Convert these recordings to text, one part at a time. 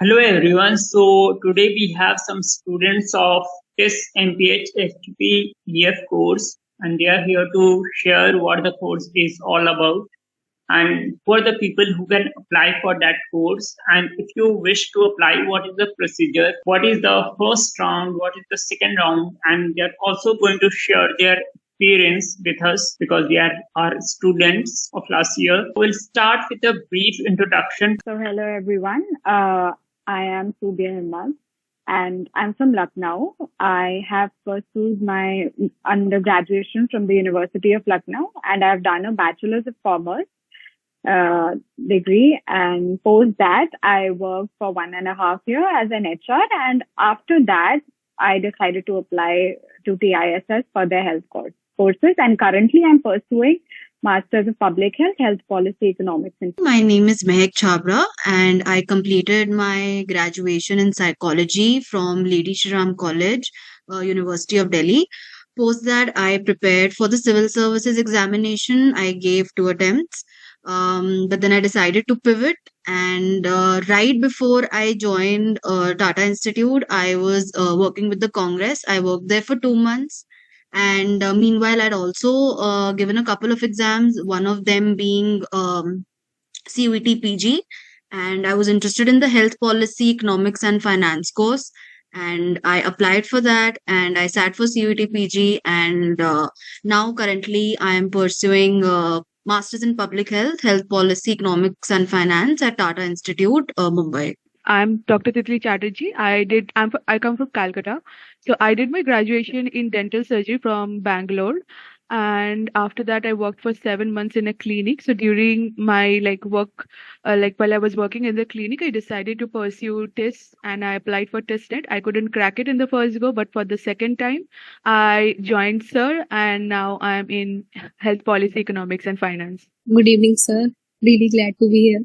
Hello everyone. So today we have some students of TISS MPH HPEF course, and they are here to share what the course is all about and for the people who can apply for that course. And if you wish to apply, what is the procedure, what is the first round, what is the second round, and they're also going to share their experience with us because they are our students of last year. We'll start with a brief introduction. So hello everyone. I am Subia Himmal and I'm from Lucknow. I have pursued my undergraduation from the University of Lucknow and I've done a Bachelor's of Commerce degree, and post that I worked for 1.5 years as an HR, and after that I decided to apply to TISS for their health courses, and currently I'm pursuing Masters of Public Health, Health Policy, Economics. My name is Mehak Chabra and I completed my graduation in psychology from Lady Shri Ram College, University of Delhi. Post that, I prepared for the civil services examination. I gave 2 attempts, but then I decided to pivot. And right before I joined Tata Institute, I was working with the Congress. I worked there for 2 months. And meanwhile, I'd also given a couple of exams, one of them being CUET PG. And I was interested in the health policy, economics, and finance course. And I applied for that and I sat for CUET PG. And now currently I am pursuing Masters in Public Health, Health Policy, Economics, and Finance at Tata Institute, Mumbai. I'm Dr. Titli Chatterjee. I come from Calcutta. So I did my graduation in dental surgery from Bangalore. And after that, I worked for 7 months in a clinic. So during my work, while I was working in the clinic, I decided to pursue TISS and I applied for TISSNet. I couldn't crack it in the first go, but for the second time, I joined Sir and now I'm in Health Policy, Economics and Finance. Good evening, sir. Really glad to be here.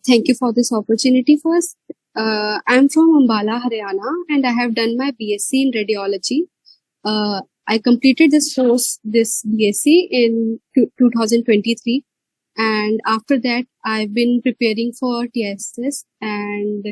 Thank you for this opportunity first. I'm from Ambala, Haryana, and I have done my BSc in radiology. I completed this BSc in 2023, and after that, I've been preparing for TISS, and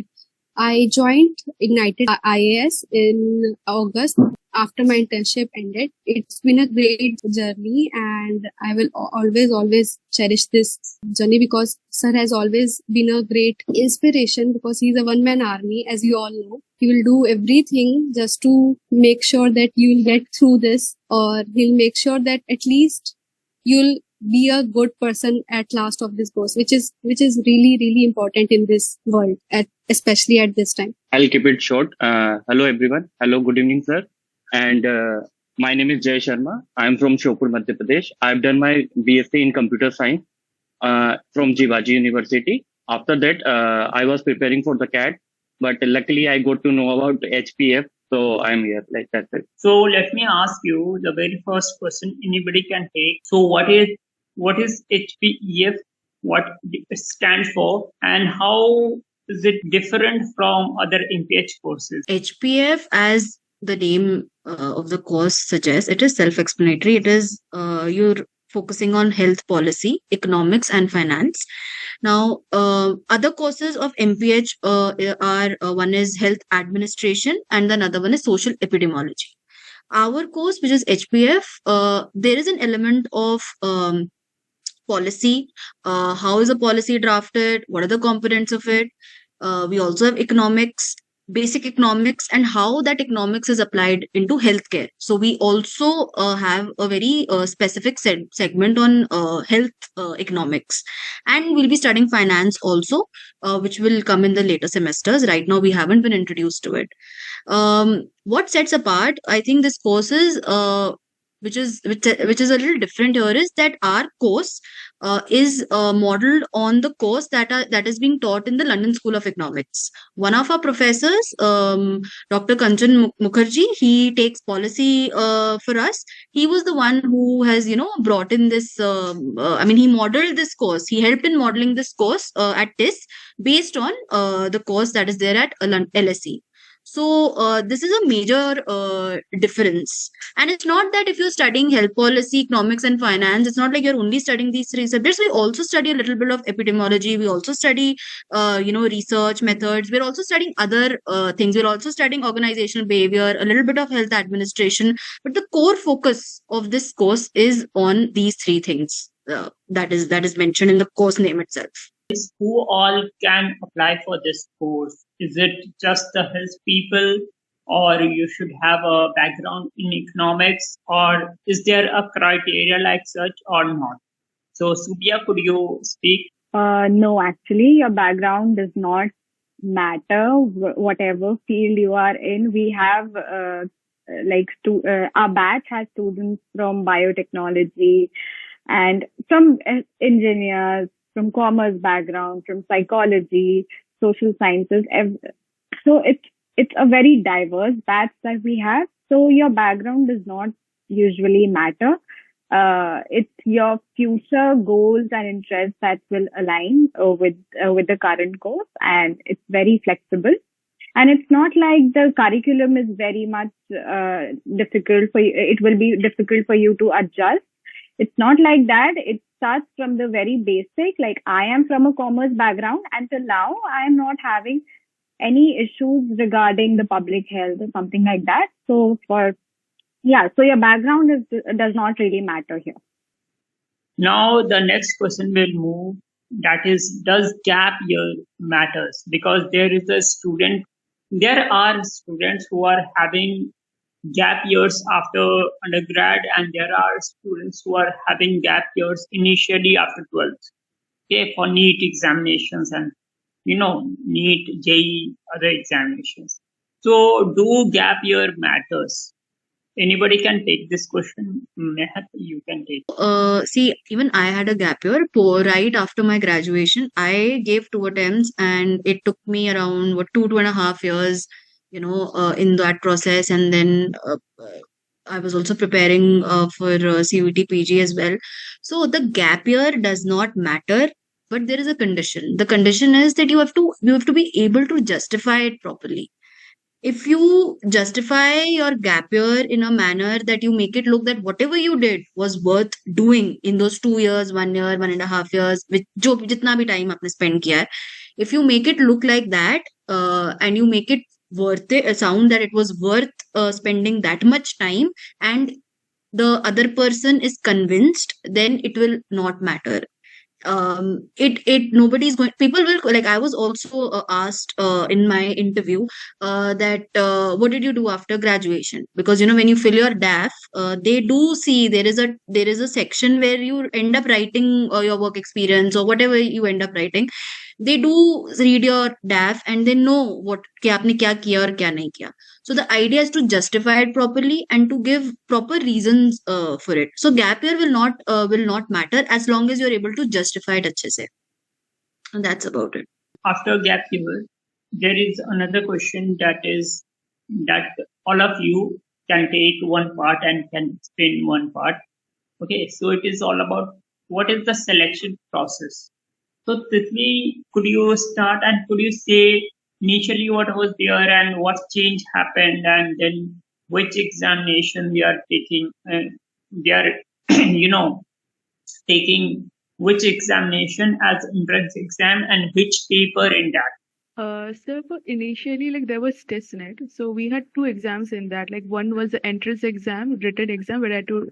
I joined IGNITED IAS in August after my internship ended. It's been a great journey and I will always cherish this journey because Sir has always been a great inspiration because he's a one-man army, as you all know. He will do everything just to make sure that you'll get through this, or he'll make sure that at least you'll be a good person at last of this course, which is really important in this world, especially at this time. I'll keep it short. Hello everyone. Hello, good evening, sir. And my name is Jay Sharma. I'm from Shopur, Madhya Pradesh. I've done my BSc in computer science from Jivaji University. After that, I was preparing for the CAT, but luckily I got to know about HPF. So I'm here, like that's it. So let me ask you the very first question anybody can take. So what is HPEF? What it stands for, and how is it different from other MPH courses? HPF, as the name of the course suggests, it is self-explanatory. It is you're focusing on health policy, economics, and finance. Now, other courses of MPH are one is health administration and the another one is social epidemiology. Our course, which is HPF, there is an element of policy. How is a policy drafted? What are the components of it? We also have economics, basic economics, and how that economics is applied into healthcare. So we also have a very specific segment on health economics, and we'll be studying finance also, which will come in the later semesters. Right now, we haven't been introduced to it. What sets apart, I think, this course is which is a little different here is that our course is modeled on the course that is being taught in the London School of Economics. One of our professors, Dr. Kanchan Mukherjee, he takes policy for us. He was the one who has brought in this. He modeled this course. He helped in modeling this course at TISS based on the course that is there at LSE. So this is a major difference. And it's not that if you're studying health policy, economics, and finance, it's not like you're only studying these three subjects. We also study a little bit of epidemiology. We also study, research methods. We're also studying other things. We're also studying organizational behavior, a little bit of health administration. But the core focus of this course is on these three things that is mentioned in the course name itself. Who all can apply for this course? Is it just the health people, or you should have a background in economics, or is there a criteria like such or not? So, Subia, could you speak? No, actually, your background does not matter. Whatever field you are in, we have our batch has students from biotechnology and from engineers, from commerce background, from psychology, social sciences. So it's a very diverse batch that we have. So your background does not usually matter. It's your future goals and interests that will align with the current course, and it's very flexible. And it's not like the curriculum is very much difficult for you. It will be difficult for you to adjust. It's not like that. It starts from the very basic. Like, I am from a commerce background, and till now I am not having any issues regarding the public health or something like that. So your background does not really matter here. Now the next question will move. That is, does gap year matters? Because there are students who are having gap years after undergrad, and there are students who are having gap years initially after 12th. Okay, for NEET examinations and NEET, JEE, other examinations. So, do gap year matters? Anybody can take this question. Mehat, you can take. See, even I had a gap year. Right after my graduation, I gave 2 attempts, and it took me around 2.5 years, in that process. And then I was also preparing for CUET PG as well. So the gap year does not matter, but there is a condition. The condition is that you have to be able to justify it properly. If you justify your gap year in a manner that you make it look that whatever you did was worth doing in those 2 years, 1 year, 1.5 years, which jitna bhi time aapne spend kiya hai, if you make it look like that, and you make it worth it, sound that it was worth spending that much time, and the other person is convinced, then it will not matter. Nobody's going, people will, like, I was also asked in my interview that what did you do after graduation, because when you fill your DAF, they do see there is a section where you end up writing your work experience or whatever you end up writing. They do read your DAF and they know कि आपने क्या किया और क्या नहीं किया. So the idea is to justify it properly and to give proper reasons for it. So gap year will not matter as long as you're able to justify it अच्छे से. And that's about it. After gap year, there is another question that all of you can take one part and can explain one part. Okay, so it is all about what is the selection process. So Tiffany, could you start and could you say initially what was there and what change happened, and then which examination we are taking? They are, taking which examination as entrance exam and which paper in that? So initially, there was TISS. So we had 2 exams in that. One was the entrance exam, written exam, where I had to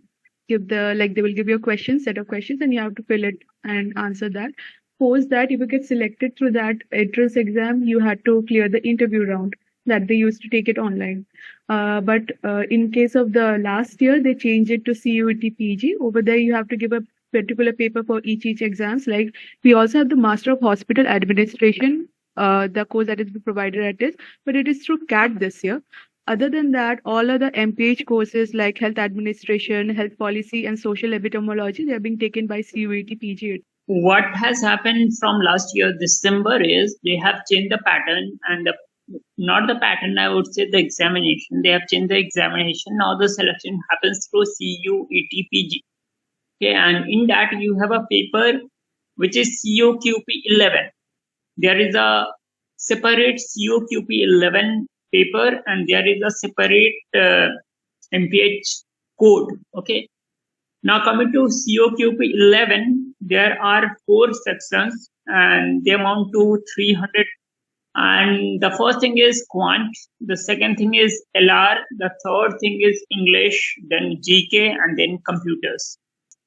give they will give you a set of questions, and you have to fill it and answer that. Post that, if you get selected through that entrance exam, you had to clear the interview round that they used to take it online. But in case of the last year, they changed it to CUET PG. Over there, you have to give a particular paper for each exams. We also have the Master of Hospital Administration, the course that is provided at TISS, but it is through CAT this year. Other than that, all other MPH courses like Health Administration, Health Policy, and Social Epidemiology, they are being taken by CUET PG. What has happened from last year December is they have changed the pattern, and not the pattern, I would say the examination. They have changed the examination. Now the selection happens through CUET PG. Okay, and in that you have a paper which is COQP 11. There is a separate COQP 11 paper and there is a separate MPH code. Okay. Now coming to COQP 11, there are 4 sections and they amount to 300. And the first thing is quant, the second thing is LR, the third thing is English, then GK, and then computers.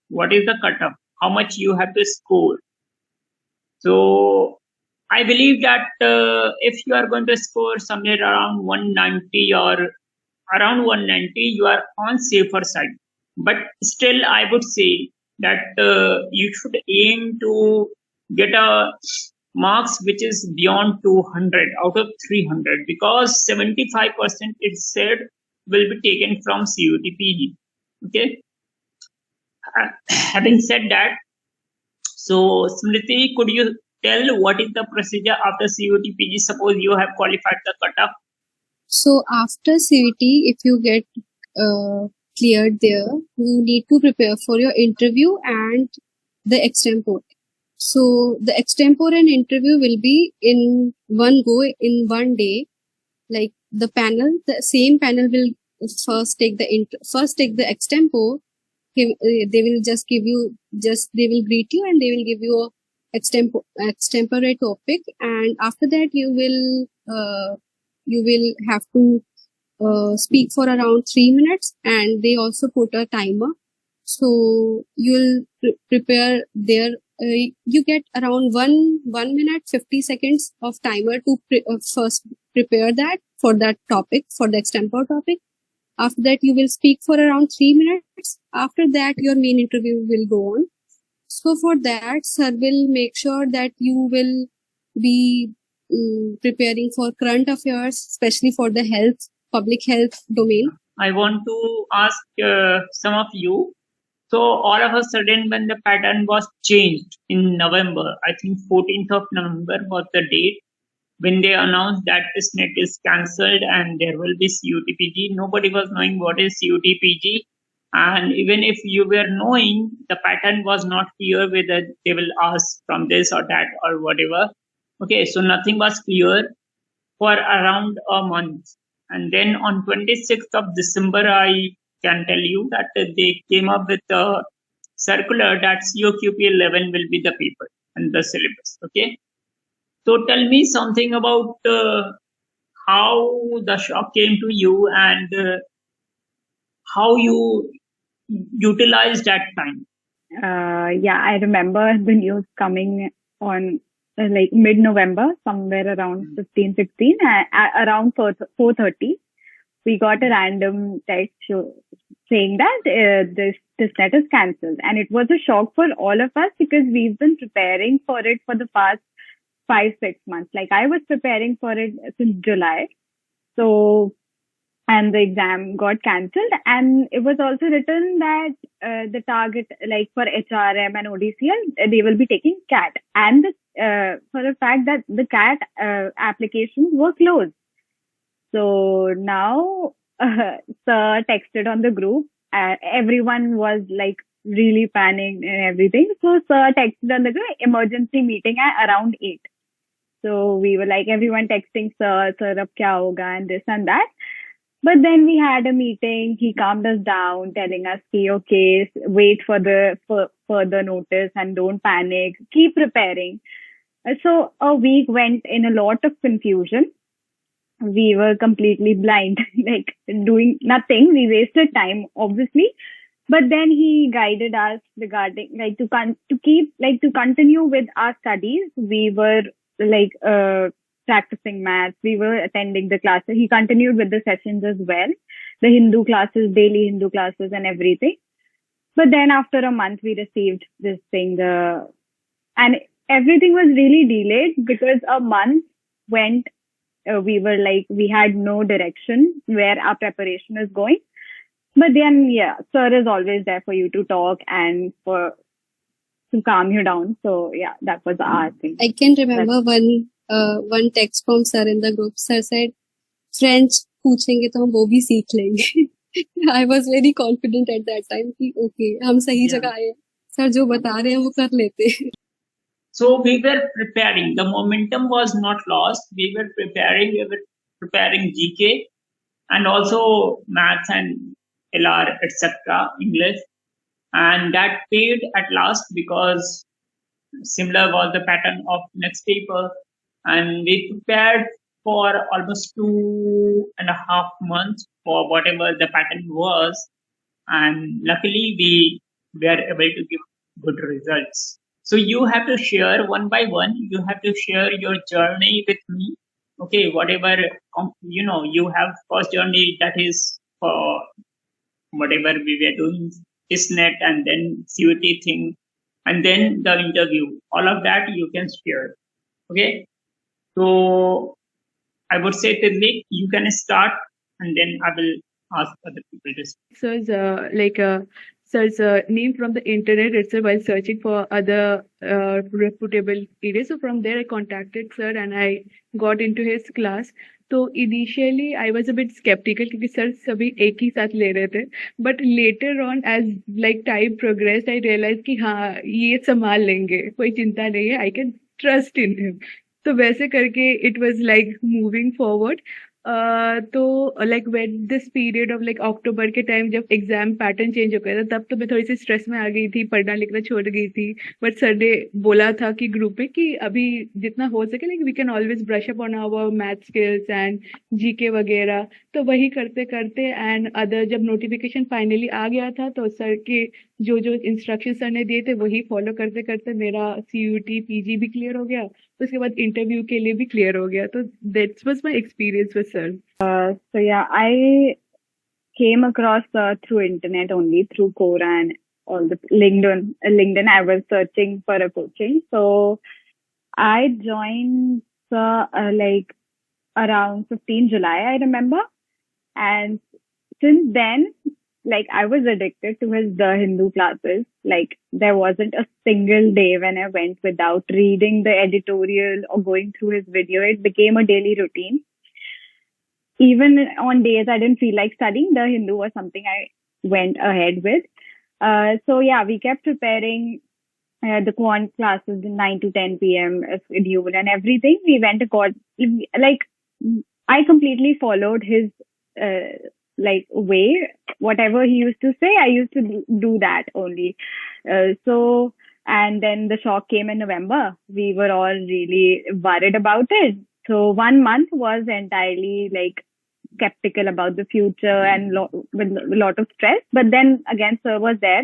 What is the cutoff? How much you have to score? So I believe that if you are going to score somewhere around 190 or around 190, you are on safer side. But still, I would say that you should aim to get a marks which is beyond 200 out of 300 because 75% it said will be taken from CUET. Okay. Having said that, so Smriti, could you tell what is the procedure after CUET? Suppose you have qualified the cutoff. So after CUET, if you get cleared there, you need to prepare for your interview and the extempore. So the extempore and interview will be in one go in one day. Like the same panel will first take the extempore. They will just give you they will greet you and they will give you a extempore topic, and after that you will have to speak for around 3 minutes, and they also put a timer. So you'll prepare there. You get around 1 minute 50 seconds of timer to first prepare that for that topic, for the extempore topic. After that, you will speak for around 3 minutes. After that, your main interview will go on. So for that, sir will make sure that you will be preparing for current affairs, especially for the public health domain. I want to ask some of you. So all of a sudden, when the pattern was changed in November, I think 14th of November was the date when they announced that this net is cancelled and there will be CUET-PG. Nobody was knowing what is CUET-PG. And even if you were knowing, the pattern was not clear whether they will ask from this or that or whatever. Okay, so nothing was clear for around a month. And then on 26th of December, I can tell you that they came up with a circular that COQP 11 will be the paper and the syllabus. Okay. So tell me something about how the shock came to you and how you utilized that time. Yeah, I remember the news coming on like mid-November, somewhere around 15, 16, around 4:30. We got a random text saying that this net is cancelled. And it was a shock for all of us because we've been preparing for it for the past 5-6 months. Like I was preparing for it since July. So, and the exam got cancelled. And it was also written that the target, like for HRM and ODCL, they will be taking CAT. And for the fact that the CAT applications were closed. So now, sir texted on the group. Everyone was like really panicked and everything. So sir texted on the group, emergency meeting at around 8. So we were like, everyone texting sir, ab kya hoga and this and that. But then we had a meeting. He calmed us down, telling us, okay, wait for the further notice and don't panic. Keep preparing. So a week went in a lot of confusion. We were completely blind, like doing nothing. We wasted time, obviously. But then he guided us regarding like to continue with our studies. We were like practicing maths. We were attending the classes. He continued with the sessions as well, the Hindu classes, daily Hindu classes and everything. But then after a month, we received this thing, and everything was really delayed because a month went. We were like, we had no direction where our preparation is going. But then, yeah, sir is always there for you to talk and to calm you down. So yeah, that was our thing. I can remember one text from sir in the group. Sir said, French पूछेंगे तो हम वो भी सीख लेंगे. I was very confident at that time कि okay, हम सही जगह आए. Sir जो बता रहे हैं वो कर लेते हैं. So we were preparing. The momentum was not lost. We were preparing. We were preparing GK and also maths and LR, etc., English. And that paid at last because similar was the pattern of next paper. And we prepared for almost 2.5 months for whatever the pattern was. And luckily, we were able to give good results. So you have to share one by one. You have to share your journey with me. Okay, whatever you have first journey, that is for whatever we were doing, TISSNet and then CUET thing, and then the interview. All of that you can share. Okay, so I would say Tidlik, you can start, and then I will ask other people to speak. Sir's name from the internet itself while searching for other reputable areas. So from there, I contacted sir and I got into his class. So initially, I was a bit skeptical क्योंकि sir सभी एक ही साथ ले रहे थे. But later on, as like time progressed, I realized कि हाँ ये संभाल लेंगे, कोई चिंता नहीं है. I can trust in him. तो वैसे करके it was like moving forward. तो like when this period of like अक्टूबर के टाइम जब एग्जाम पैटर्न चेंज हो गया था तब तो मैं थोड़ी सी स्ट्रेस में आ गई थी, पढ़ना लिखना छोड़ गई थी. बट सर ने बोला था कि ग्रुप में कि अभी जितना हो सके like we can always brush up on our math skills and GK वगैरह. तो वही करते करते एंड अदर जब नोटिफिकेशन फाइनली आ गया था तो सर के जो जो इंस्ट्रक्शन सर ने दिए थे वही फॉलो करते करते मेरा CUT PG भी क्लियर हो गया. उसके बाद इंटरव्यू के लिए भी क्लियर हो गया. तो that's was my experience with sir. So yeah, I came across through internet only, through Quora and all the LinkedIn. I was searching for a coaching, so I joined like around 15 July, I remember, and since then, like I was addicted to his The Hindu classes. Like there wasn't a single day when I went without reading the editorial or going through his video. It became a daily routine. Even on days I didn't feel like studying, The Hindu was something I went ahead with. So yeah, we kept preparing the quant classes in 9 to 10 p.m. schedule and everything. We went like I completely followed his like way. Whatever he used to say, I used to do that only. So and then the shock came in November. We were all really worried about it. So 1 month was entirely like skeptical about the future and with a lot of stress. But then again, sir was there.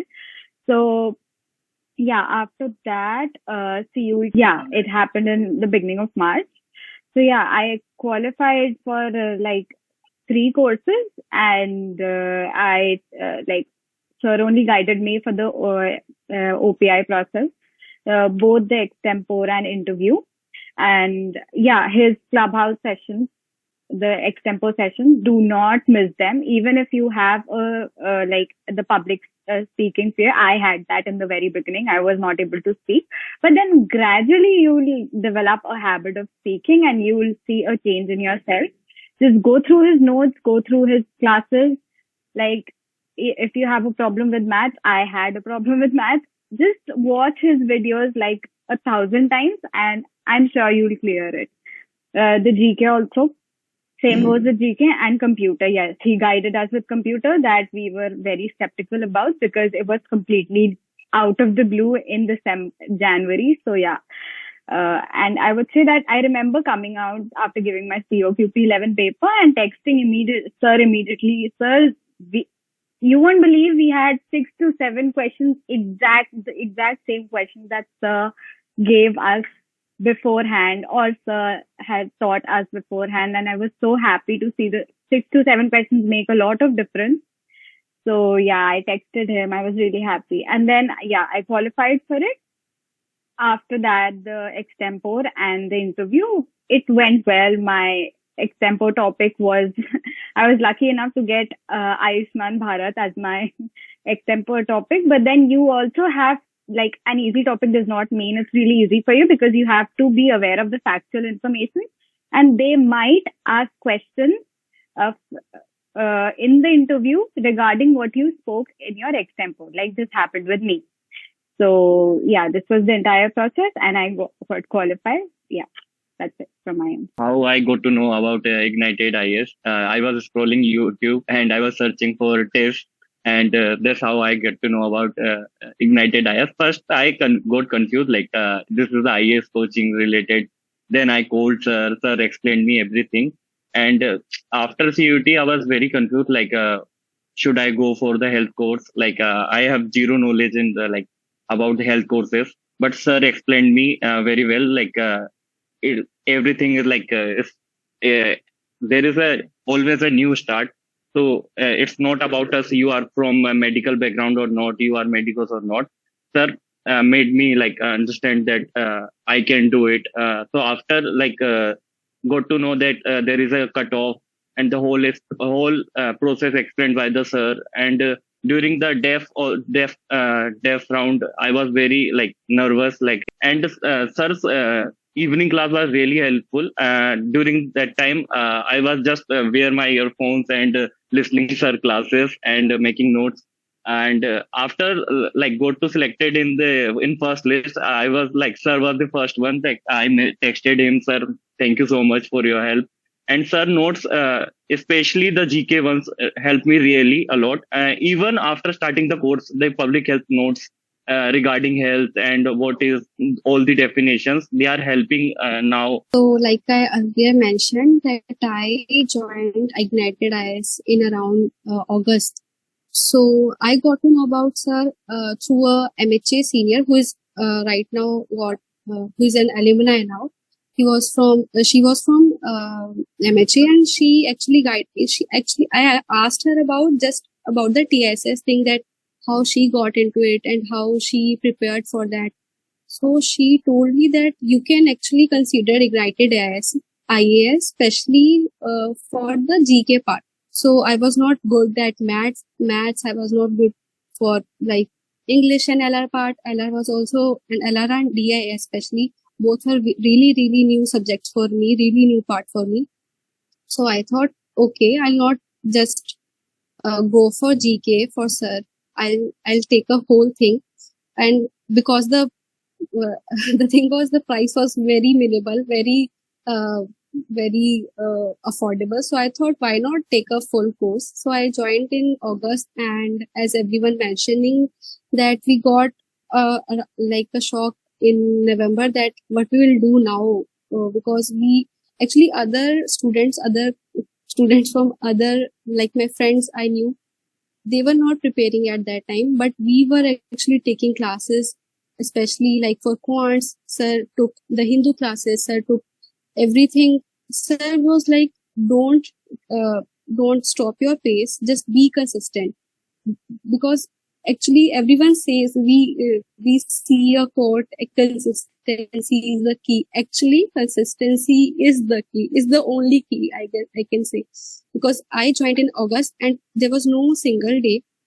So yeah, after that, it happened in the beginning of March. So yeah, I qualified for like 3 courses and I like sir only guided me for the OPI process, both the extempore and interview. And yeah, his clubhouse sessions, the extempore sessions, do not miss them. Even if you have like the public speaking fear, I had that in the very beginning. I was not able to speak, but then gradually you will develop a habit of speaking and you will see a change in yourself. Just go through his notes, go through his classes. Like if you have a problem with math, I had a problem with math. Just watch his videos like 1,000 times and I'm sure you'll clear it. The GK also, same goes with GK and computer. Yes, he guided us with computer that we were very skeptical about because it was completely out of the blue in January. So yeah. And I would say that I remember coming out after giving my COQP 11 paper and texting immediately, sir, you won't believe we had 6 to 7 questions, the exact same questions that sir gave us beforehand or sir had taught us beforehand. And I was so happy to see the 6 to 7 questions make a lot of difference. So yeah, I texted him. I was really happy. And then yeah, I qualified for it. After that, the extempore and the interview, it went well. My extempore topic was, I was lucky enough to get Ayushman Bharat as my extempore topic. But then you also have like an easy topic does not mean it's really easy for you because you have to be aware of the factual information and they might ask questions of in the interview regarding what you spoke in your extempore. Like this happened with me. So yeah, this was the entire process and I got qualified. Yeah. That's it from my end. How I got to know about Ignited IS. I was scrolling YouTube and I was searching for TISS, and that's how I get to know about Ignited IS. First, I got confused, like this is the IS coaching related. Then I called sir. Sir explained me everything, and after CUT, I was very confused. Like, should I go for the health course? Like, I have zero knowledge in the like about the health courses, but sir explained me very well. Like. Everything is like there is always a new start, so it's not about us you are from a medical background or not, you are medicos or not. Sir made me like understand that I can do it. So after like got to know that there is a cutoff, and the whole process explained by the sir. And during the deaf round, I was very like nervous, like. And sir's evening class was really helpful. During that time, I was just wear my earphones and listening to sir classes and making notes. And after like got to selected in first list, I was like, sir was the first one. Like I texted him, sir, thank you so much for your help. And sir notes, especially the GK ones, helped me really a lot. Even after starting the course, the public health notes regarding health and what is all the definitions, they are helping now. So, like I earlier mentioned, that I joined Ignited IS in around August. So I got to know about sir through a MHA senior who is right now who is an alumni now. She was from MHA, and she actually I asked her about the TISS thing, that how she got into it and how she prepared for that. So she told me that you can actually consider Ignited IAS, especially for the GK part. So I was not good at maths. I was not good for like English and LR part. LR was also, and LR and DI especially, both are really, really new subjects for me, really new part for me. So I thought, okay, I'll not just go for GK for sir. I'll take a whole thing. And because the thing was, the price was very minimal, very affordable. So I thought, why not take a full course? So I joined in August, and as everyone mentioning that we got like a shock in November that what we will do now, because we actually other students from other, like my friends I knew, they were not preparing at that time, but we were actually taking classes, especially like for quants. Sir took the Hindu classes, sir took everything. Sir was like, don't stop your pace, just be consistent. Because actually everyone says we see a quote, consistency is the key. Actually, consistency is the key, is the only key, I guess I can say. Because I joined in August and there was no single day